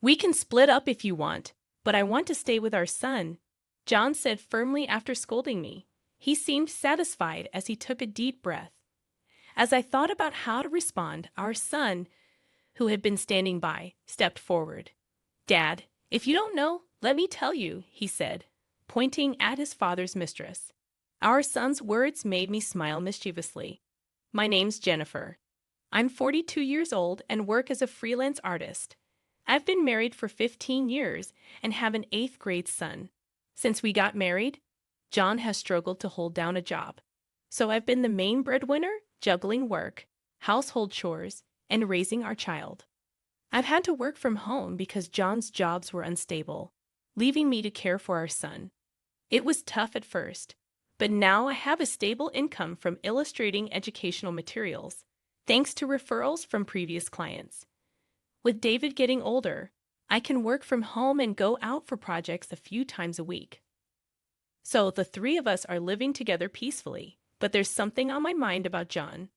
"We can split up if you want, but I want to stay with our son," John said firmly after scolding me. He seemed satisfied as he took a deep breath. As I thought about how to respond, our son, who had been standing by, stepped forward. "Dad, if you don't know, let me tell you," he said, pointing at his father's mistress. Our son's words made me smile mischievously. "My name's Jennifer. I'm 42 years old and work as a freelance artist. I've been married for 15 years and have an 8th grade son. Since we got married, John has struggled to hold down a job. So I've been the main breadwinner, juggling work, household chores, and raising our child. I've had to work from home because John's jobs were unstable, leaving me to care for our son. It was tough at first, but now I have a stable income from illustrating educational materials, thanks to referrals from previous clients. With David getting older, I can work from home and go out for projects a few times a week. So the three of us are living together peacefully, but there's something on my mind about John.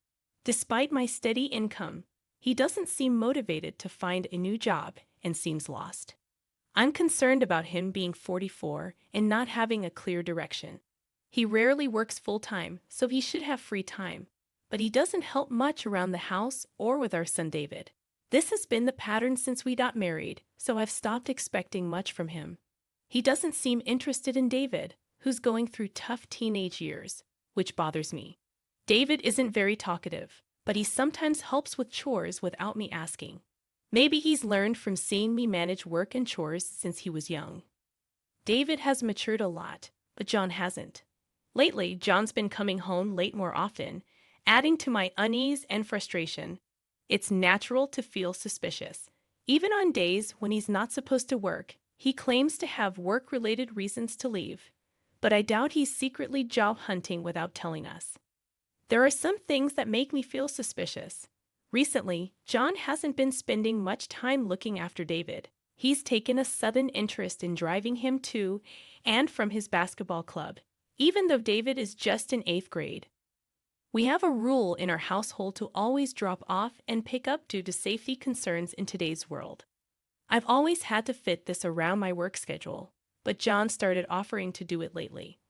Despite my steady income, he doesn't seem motivated to find a new job and seems lost. I'm concerned about him being 44 and not having a clear direction. He rarely works full-time, so he should have free time, but he doesn't help much around the house or with our son David. This has been the pattern since we got married, so I've stopped expecting much from him. He doesn't seem interested in David, who's going through tough teenage years, which bothers me. David isn't very talkative, but he sometimes helps with chores without me asking. Maybe he's learned from seeing me manage work and chores since he was young. David has matured a lot, but John hasn't. Lately, John's been coming home late more often, adding to my unease and frustration. It's natural to feel suspicious. Even on days when he's not supposed to work, he claims to have work-related reasons to leave. But I doubt he's secretly job hunting without telling us. There are some things that make me feel suspicious. Recently, John hasn't been spending much time looking after David. He's taken a sudden interest in driving him to and from his basketball club, even though David is just in 8th grade. We have a rule in our household to always drop off and pick up due to safety concerns in today's world. I've always had to fit this around my work schedule, but John started offering to do it lately.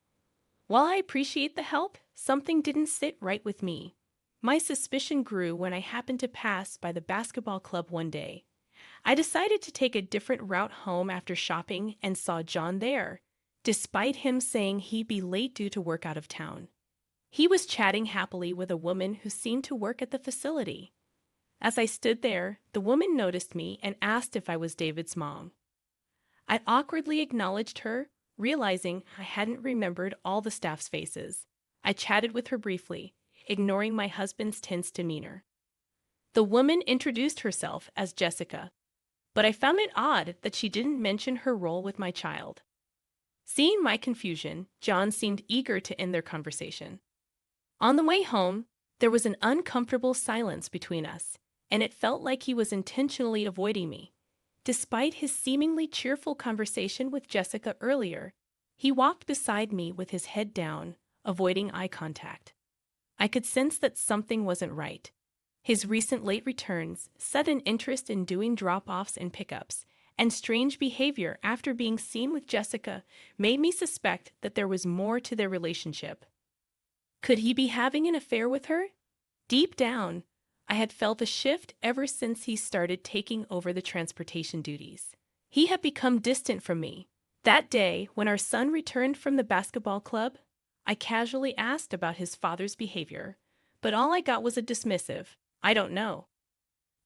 While I appreciate the help, something didn't sit right with me. My suspicion grew when I happened to pass by the basketball club one day. I decided to take a different route home after shopping and saw John there, despite him saying he'd be late due to work out of town. He was chatting happily with a woman who seemed to work at the facility. As I stood there, the woman noticed me and asked if I was David's mom. I awkwardly acknowledged her, realizing I hadn't remembered all the staff's faces. I chatted with her briefly, ignoring my husband's tense demeanor. The woman introduced herself as Jessica, but I found it odd that she didn't mention her role with my child. Seeing my confusion, John seemed eager to end their conversation. On the way home, there was an uncomfortable silence between us, and it felt like he was intentionally avoiding me. Despite his seemingly cheerful conversation with Jessica earlier, he walked beside me with his head down, avoiding eye contact. I could sense that something wasn't right. His recent late returns, sudden interest in doing drop-offs and pickups, and strange behavior after being seen with Jessica made me suspect that there was more to their relationship. Could he be having an affair with her? Deep down, I had felt a shift ever since he started taking over the transportation duties. He had become distant from me. That day, when our son returned from the basketball club, I casually asked about his father's behavior, but all I got was a dismissive, "I don't know."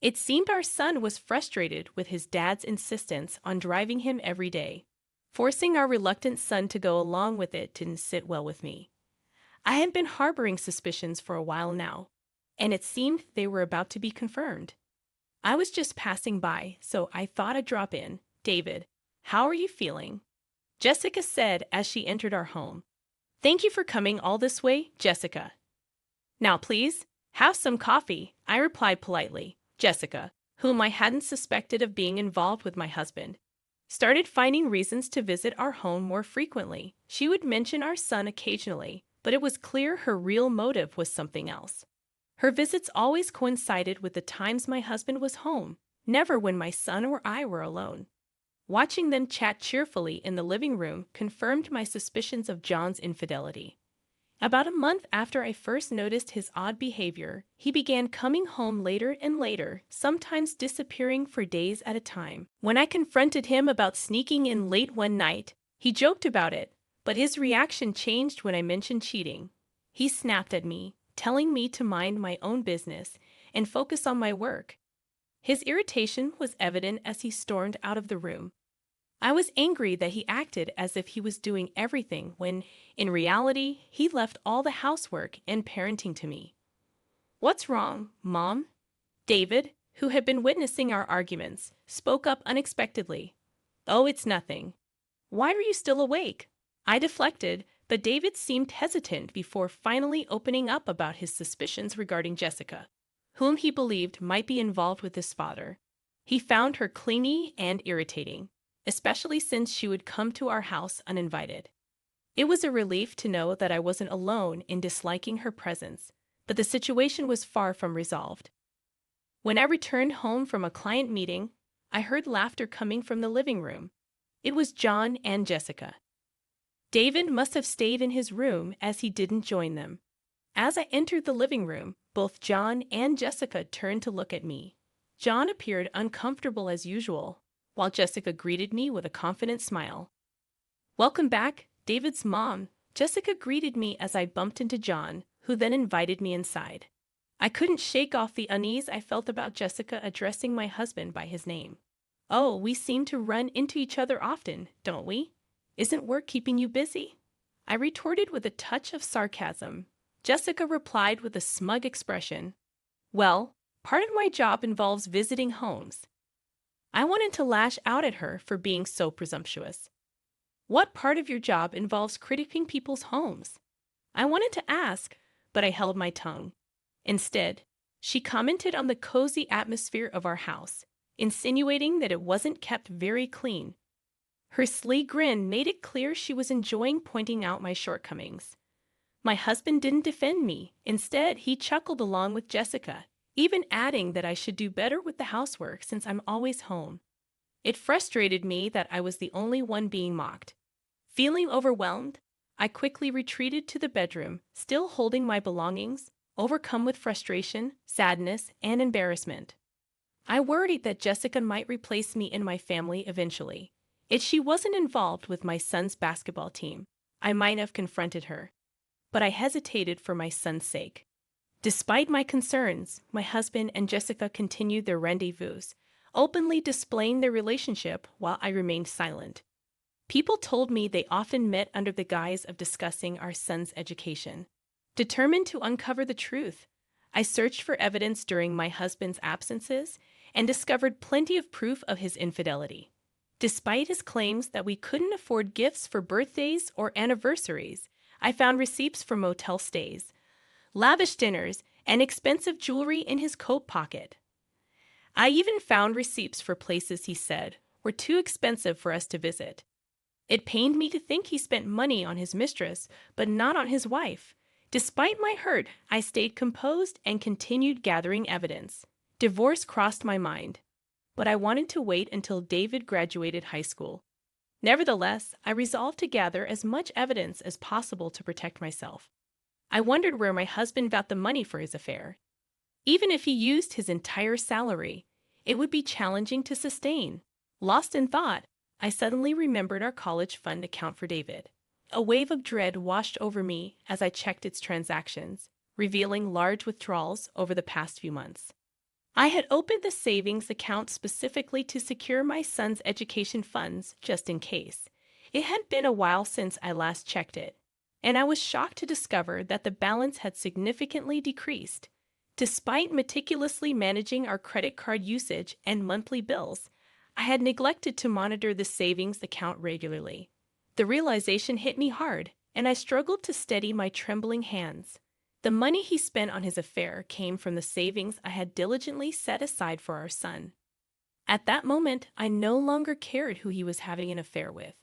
It seemed our son was frustrated with his dad's insistence on driving him every day. Forcing our reluctant son to go along with it didn't sit well with me. I had been harboring suspicions for a while now, and it seemed they were about to be confirmed. I was just passing by, so I thought I'd drop in. "David, how are you feeling?" Jessica said as she entered our home. "Thank you for coming all this way, Jessica." "Now please, have some coffee," I replied politely. Jessica, whom I hadn't suspected of being involved with my husband, started finding reasons to visit our home more frequently. She would mention our son occasionally, but it was clear her real motive was something else. Her visits always coincided with the times my husband was home, never when my son or I were alone. Watching them chat cheerfully in the living room confirmed my suspicions of John's infidelity. About a month after I first noticed his odd behavior, he began coming home later and later, sometimes disappearing for days at a time. When I confronted him about sneaking in late one night, he joked about it, but his reaction changed when I mentioned cheating. He snapped at me, telling me to mind my own business and focus on my work. His irritation was evident as he stormed out of the room. I was angry that he acted as if he was doing everything when, in reality, he left all the housework and parenting to me. "What's wrong, Mom?" David, who had been witnessing our arguments, spoke up unexpectedly. "Oh, it's nothing. Why are you still awake?" I deflected, but David seemed hesitant before finally opening up about his suspicions regarding Jessica, whom he believed might be involved with his father. He found her clingy and irritating, especially since she would come to our house uninvited. It was a relief to know that I wasn't alone in disliking her presence, but the situation was far from resolved. When I returned home from a client meeting, I heard laughter coming from the living room. It was John and Jessica. David must have stayed in his room as he didn't join them. As I entered the living room, both John and Jessica turned to look at me. John appeared uncomfortable as usual, while Jessica greeted me with a confident smile. "Welcome back, David's mom," Jessica greeted me as I bumped into John, who then invited me inside. I couldn't shake off the unease I felt about Jessica addressing my husband by his name. "Oh, we seem to run into each other often, don't we? Isn't work keeping you busy?" I retorted with a touch of sarcasm. Jessica replied with a smug expression. "Well, part of my job involves visiting homes." I wanted to lash out at her for being so presumptuous. "What part of your job involves critiquing people's homes?" I wanted to ask, but I held my tongue. Instead, she commented on the cozy atmosphere of our house, insinuating that it wasn't kept very clean. Her sly grin made it clear she was enjoying pointing out my shortcomings. My husband didn't defend me. Instead, he chuckled along with Jessica, even adding that I should do better with the housework since I'm always home. It frustrated me that I was the only one being mocked. Feeling overwhelmed, I quickly retreated to the bedroom, still holding my belongings, overcome with frustration, sadness, and embarrassment. I worried that Jessica might replace me in my family eventually. If she wasn't involved with my son's basketball team, I might have confronted her. But I hesitated for my son's sake. Despite my concerns, my husband and Jessica continued their rendezvous, openly displaying their relationship while I remained silent. People told me they often met under the guise of discussing our son's education. Determined to uncover the truth, I searched for evidence during my husband's absences and discovered plenty of proof of his infidelity. Despite his claims that we couldn't afford gifts for birthdays or anniversaries, I found receipts for motel stays, lavish dinners, and expensive jewelry in his coat pocket. I even found receipts for places he said were too expensive for us to visit. It pained me to think he spent money on his mistress, but not on his wife. Despite my hurt, I stayed composed and continued gathering evidence. Divorce crossed my mind, but I wanted to wait until David graduated high school. Nevertheless, I resolved to gather as much evidence as possible to protect myself. I wondered where my husband got the money for his affair. Even if he used his entire salary, it would be challenging to sustain. Lost in thought, I suddenly remembered our college fund account for David. A wave of dread washed over me as I checked its transactions, revealing large withdrawals over the past few months. I had opened the savings account specifically to secure my son's education funds just in case. It had been a while since I last checked it, and I was shocked to discover that the balance had significantly decreased. Despite meticulously managing our credit card usage and monthly bills, I had neglected to monitor the savings account regularly. The realization hit me hard, and I struggled to steady my trembling hands. The money he spent on his affair came from the savings I had diligently set aside for our son. At that moment, I no longer cared who he was having an affair with.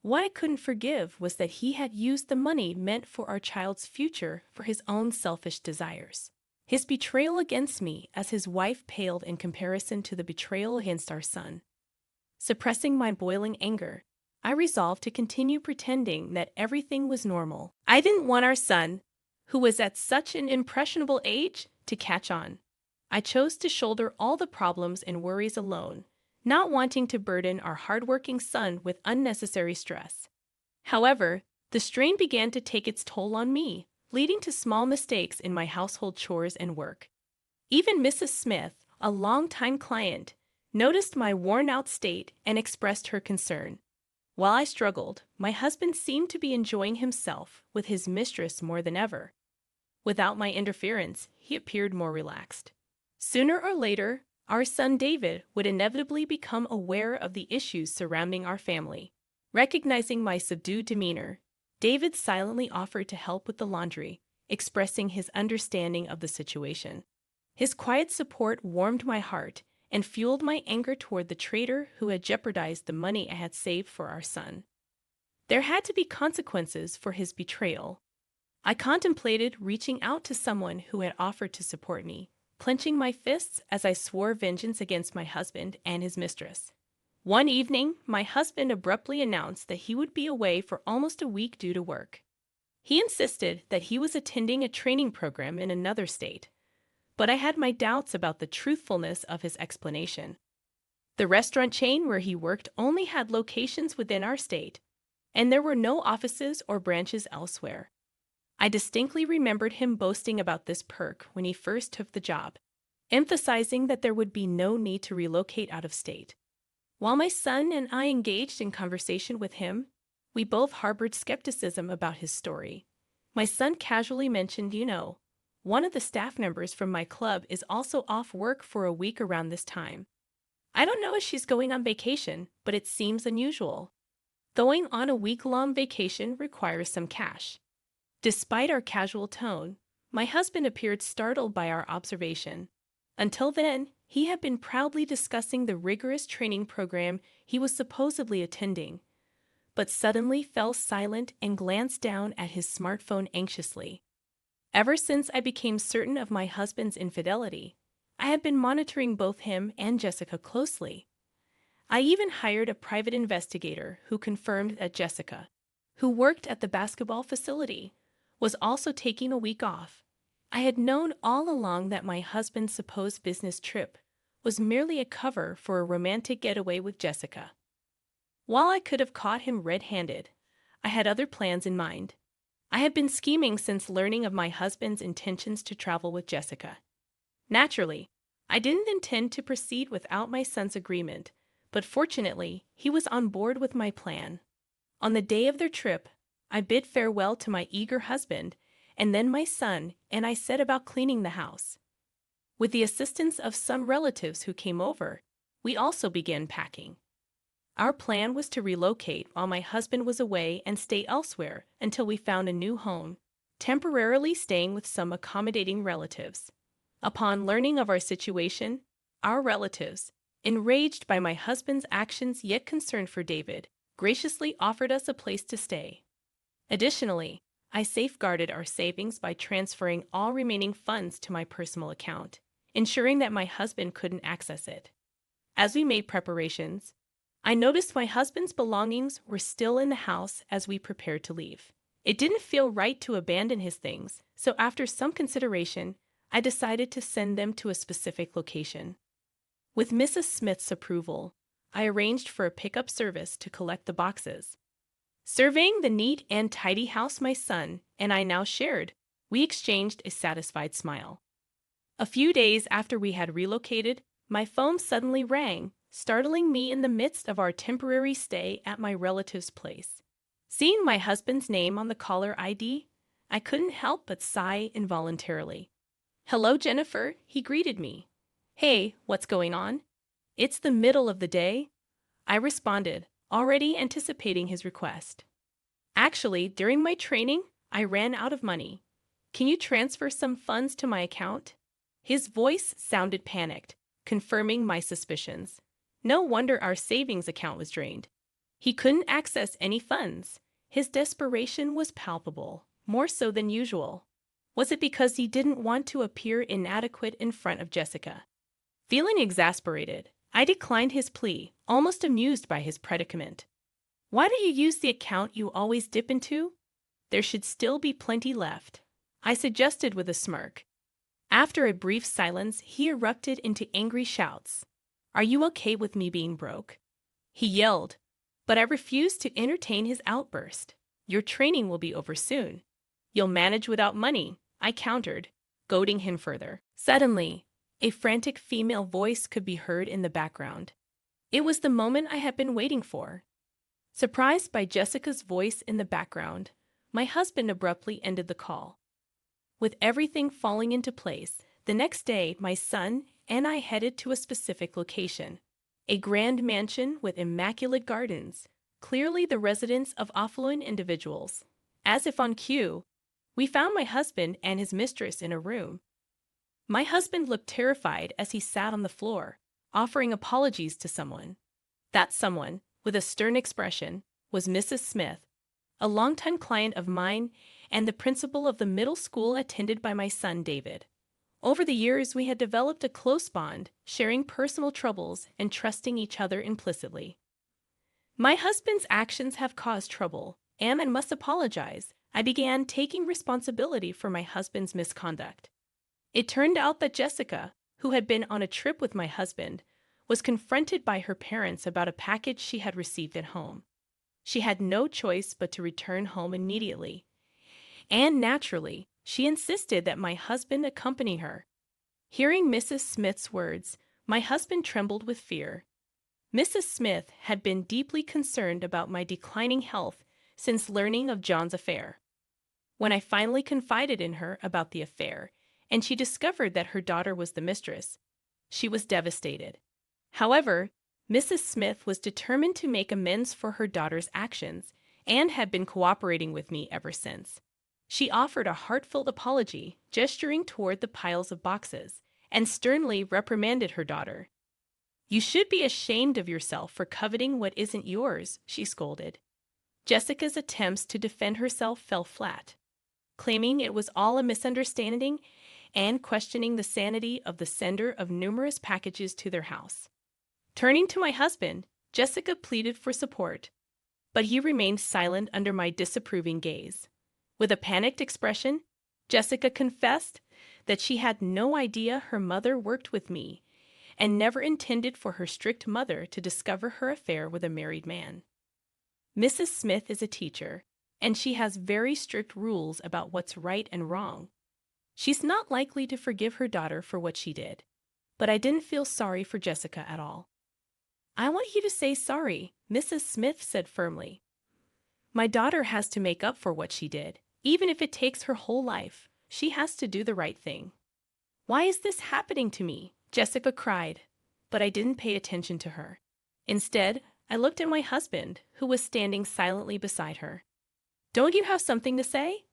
What I couldn't forgive was that he had used the money meant for our child's future for his own selfish desires. His betrayal against me as his wife paled in comparison to the betrayal against our son. Suppressing my boiling anger, I resolved to continue pretending that everything was normal. I didn't want our son, who was at such an impressionable age, to catch on. I chose to shoulder all the problems and worries alone, not wanting to burden our hardworking son with unnecessary stress. However, the strain began to take its toll on me, leading to small mistakes in my household chores and work. Even Mrs. Smith, a longtime client, noticed my worn-out state and expressed her concern. While I struggled, my husband seemed to be enjoying himself with his mistress more than ever. Without my interference, he appeared more relaxed. Sooner or later, our son David would inevitably become aware of the issues surrounding our family. Recognizing my subdued demeanor, David silently offered to help with the laundry, expressing his understanding of the situation. His quiet support warmed my heart and fueled my anger toward the traitor who had jeopardized the money I had saved for our son. There had to be consequences for his betrayal. I contemplated reaching out to someone who had offered to support me, clenching my fists as I swore vengeance against my husband and his mistress. One evening, my husband abruptly announced that he would be away for almost a week due to work. He insisted that he was attending a training program in another state, but I had my doubts about the truthfulness of his explanation. The restaurant chain where he worked only had locations within our state, and there were no offices or branches elsewhere. I distinctly remembered him boasting about this perk when he first took the job, emphasizing that there would be no need to relocate out of state. While my son and I engaged in conversation with him, we both harbored skepticism about his story. My son casually mentioned, one of the staff members from my club is also off work for a week around this time. I don't know if she's going on vacation, but it seems unusual. Going on a week-long vacation requires some cash. Despite our casual tone, my husband appeared startled by our observation. Until then, he had been proudly discussing the rigorous training program he was supposedly attending, but suddenly fell silent and glanced down at his smartphone anxiously. Ever since I became certain of my husband's infidelity, I had been monitoring both him and Jessica closely. I even hired a private investigator who confirmed that Jessica, who worked at the basketball facility, was also taking a week off. I had known all along that my husband's supposed business trip was merely a cover for a romantic getaway with Jessica. While I could have caught him red-handed, I had other plans in mind. I had been scheming since learning of my husband's intentions to travel with Jessica. Naturally, I didn't intend to proceed without my son's agreement, but fortunately, he was on board with my plan. On the day of their trip, I bid farewell to my eager husband, and then my son and I set about cleaning the house. With the assistance of some relatives who came over, we also began packing. Our plan was to relocate while my husband was away and stay elsewhere until we found a new home, temporarily staying with some accommodating relatives. Upon learning of our situation, our relatives, enraged by my husband's actions yet concerned for David, graciously offered us a place to stay. Additionally, I safeguarded our savings by transferring all remaining funds to my personal account, ensuring that my husband couldn't access it. As we made preparations, I noticed my husband's belongings were still in the house as we prepared to leave. It didn't feel right to abandon his things, so after some consideration, I decided to send them to a specific location. With Mrs. Smith's approval, I arranged for a pickup service to collect the boxes. Surveying the neat and tidy house my son and I now shared, we exchanged a satisfied smile. A few days after we had relocated, my phone suddenly rang, startling me in the midst of our temporary stay at my relative's place. Seeing my husband's name on the caller ID, I couldn't help but sigh involuntarily. "Hello, Jennifer," he greeted me. "Hey, what's going on?" "It's the middle of the day," I responded, already anticipating his request. "Actually, during my training, I ran out of money. Can you transfer some funds to my account?" His voice sounded panicked, confirming my suspicions. No wonder our savings account was drained. He couldn't access any funds. His desperation was palpable, more so than usual. Was it because he didn't want to appear inadequate in front of Jessica? Feeling exasperated, I declined his plea, almost amused by his predicament. Why do you use the account you always dip into? There should still be plenty left, I suggested with a smirk. After a brief silence, he erupted into angry shouts. Are you okay with me being broke? He yelled, but I refused to entertain his outburst. Your training will be over soon. You'll manage without money, I countered, goading him further. Suddenly, a frantic female voice could be heard in the background. It was the moment I had been waiting for. Surprised by Jessica's voice in the background, my husband abruptly ended the call. With everything falling into place, the next day my son and I headed to a specific location. A grand mansion with immaculate gardens, clearly the residence of affluent individuals. As if on cue, we found my husband and his mistress in a room. My husband looked terrified as he sat on the floor, offering apologies to someone. That someone, with a stern expression, was Mrs. Smith, a longtime client of mine and the principal of the middle school attended by my son David. Over the years, we had developed a close bond, sharing personal troubles and trusting each other implicitly. My husband's actions have caused trouble, and I must apologize. I began taking responsibility for my husband's misconduct. It turned out that Jessica, who had been on a trip with my husband, was confronted by her parents about a package she had received at home. She had no choice but to return home immediately. And naturally, she insisted that my husband accompany her. Hearing Mrs. Smith's words, my husband trembled with fear. Mrs. Smith had been deeply concerned about my declining health since learning of John's affair. When I finally confided in her about the affair, and she discovered that her daughter was the mistress, she was devastated. However, Mrs. Smith was determined to make amends for her daughter's actions and had been cooperating with me ever since. She offered a heartfelt apology, gesturing toward the piles of boxes, and sternly reprimanded her daughter. You should be ashamed of yourself for coveting what isn't yours, she scolded. Jessica's attempts to defend herself fell flat, claiming it was all a misunderstanding and questioning the sanity of the sender of numerous packages to their house. Turning to my husband, Jessica pleaded for support, but he remained silent under my disapproving gaze. With a panicked expression, Jessica confessed that she had no idea her mother worked with me and never intended for her strict mother to discover her affair with a married man. Mrs. Smith is a teacher, and she has very strict rules about what's right and wrong. She's not likely to forgive her daughter for what she did, but I didn't feel sorry for Jessica at all. I want you to say sorry, Mrs. Smith said firmly. My daughter has to make up for what she did. Even if it takes her whole life, she has to do the right thing. Why is this happening to me? Jessica cried, but I didn't pay attention to her. Instead, I looked at my husband, who was standing silently beside her. Don't you have something to say?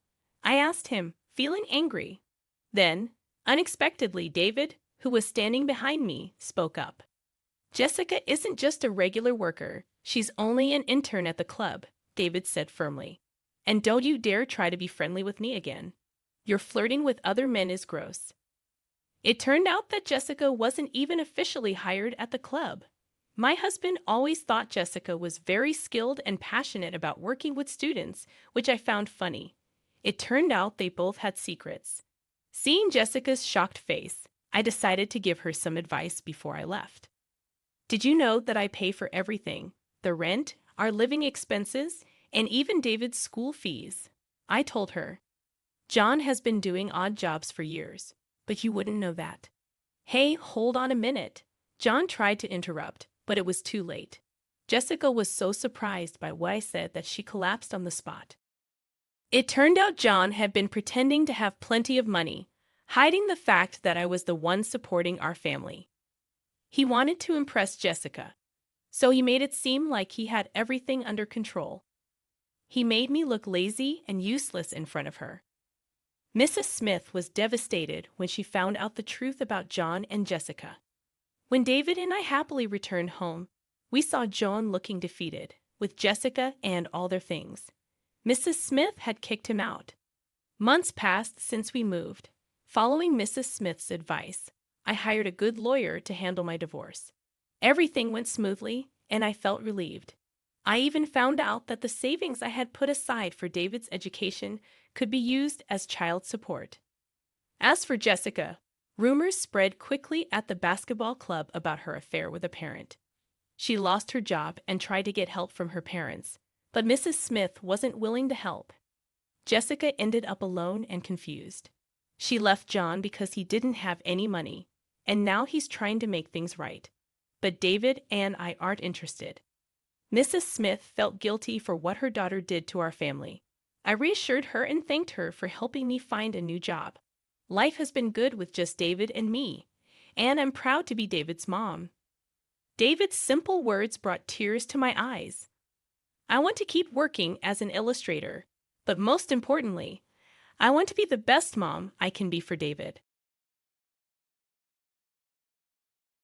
I asked him, feeling angry. Then, unexpectedly, David, who was standing behind me, spoke up. Jessica isn't just a regular worker. She's only an intern at the club, David said firmly. And don't you dare try to be friendly with me again. Your flirting with other men is gross. It turned out that Jessica wasn't even officially hired at the club. My husband always thought Jessica was very skilled and passionate about working with students, which I found funny. It turned out they both had secrets. Seeing Jessica's shocked face, I decided to give her some advice before I left. Did you know that I pay for everything? The rent, our living expenses, and even David's school fees. I told her. John has been doing odd jobs for years, but you wouldn't know that. Hey, hold on a minute. John tried to interrupt, but it was too late. Jessica was so surprised by what I said that she collapsed on the spot. It turned out John had been pretending to have plenty of money, hiding the fact that I was the one supporting our family. He wanted to impress Jessica, so he made it seem like he had everything under control. He made me look lazy and useless in front of her. Mrs. Smith was devastated when she found out the truth about John and Jessica. When David and I happily returned home, we saw John looking defeated, with Jessica and all their things. Mrs. Smith had kicked him out. Months passed since we moved. Following Mrs. Smith's advice, I hired a good lawyer to handle my divorce. Everything went smoothly, and I felt relieved. I even found out that the savings I had put aside for David's education could be used as child support. As for Jessica, rumors spread quickly at the basketball club about her affair with a parent. She lost her job and tried to get help from her parents, but Mrs. Smith wasn't willing to help. Jessica ended up alone and confused. She left John because he didn't have any money, and now he's trying to make things right. But David and I aren't interested. Mrs. Smith felt guilty for what her daughter did to our family. I reassured her and thanked her for helping me find a new job. Life has been good with just David and me, and I'm proud to be David's mom. David's simple words brought tears to my eyes. I want to keep working as an illustrator, but most importantly, I want to be the best mom I can be for David.